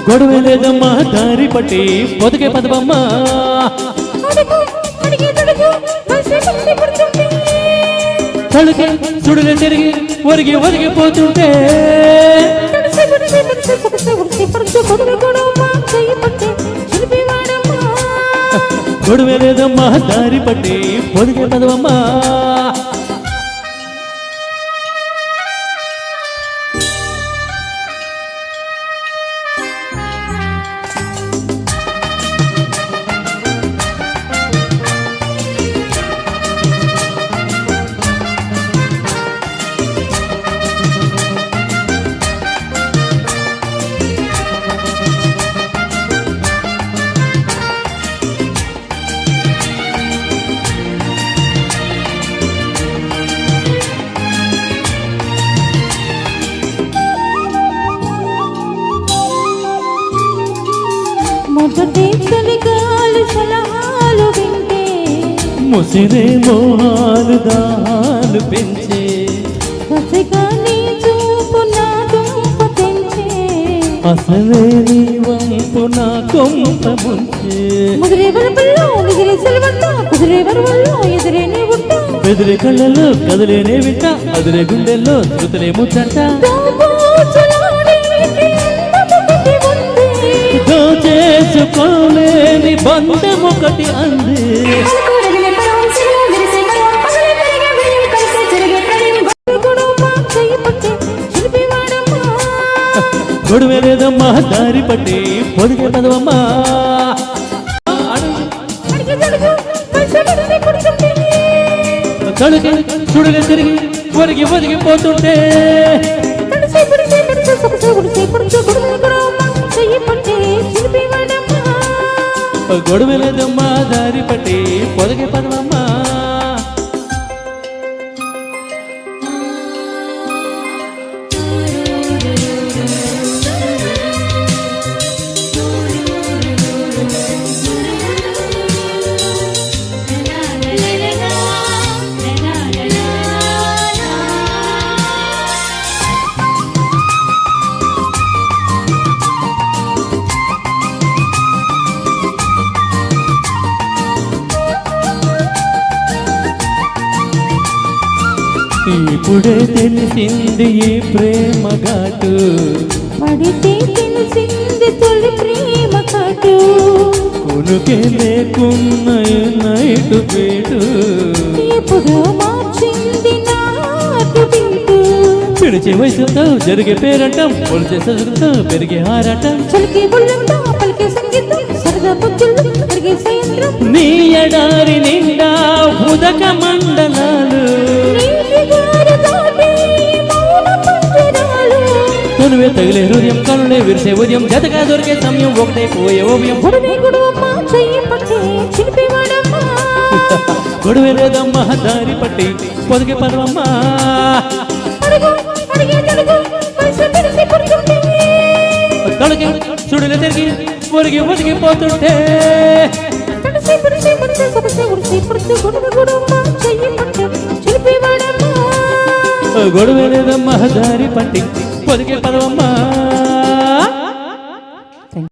గొడవే లేదమ్మా దారి పట్టి బతుకే పదవమ్మా తలుకే సుడులే తిరిగి ఒరిగి ఒరిగిపోతుంటే గొడవే లేదమ్మా దారి పట్టి బతుకే పదవమ్మా ముసిరే మోహాలు దాలు పెంచే అసలే నీ వంపు నా కొంప ముంచే బెదిరే కళ్ళలో కదిలేనే వింట అదిరే గుండెల్లో శృతులే ముచ్చంట చేసుకోలేని బంధం ఒకటి అంది గొడవే లేదమ్మా దారి పట్టి పొదిగే పదవమ్మా తడుకి సుడుగా తిరిగి ఒరిగి ఒరిగిపోతుంటే గొడవే లేదమ్మా దారి పట్టి పొదిగే పదవమ్మా ఇప్పుడే తెలిసింది ఈ ప్రేమ ఘాటు పడితే తెలిసింది తొలి ప్రేమ ఘాటు కొనుకే లేకున్న నైటు పేటు ఎప్పుడు మార్చింది నాటు బీటు పిడిచే వయసుతో జరిగే పేరంటం పొలిచే సదురుతో పెరిగే ఆరాటం చలికే బుల్లంతో పలికే సంగీతం సరదా పొద్దులు పెరిగే సాయంత్రం నీ ఎడారి నిండా ఉదక మండలాలు తనువే తగిలే హృదయం కనులే విరిసే ఉదయం జతగా దొరికే సమయం ఒకటే పోయే ఓవ్యం గొడవే లేదమ్మా దారి పట్టి పొదిగే పదవమ్మా తొలగి సుడులే తిరిగి ఒరిగి ఒరిగిపోతుంటే గొడవే లేదమ్మా దారి పట్టి పొదిగే పదవమ్మా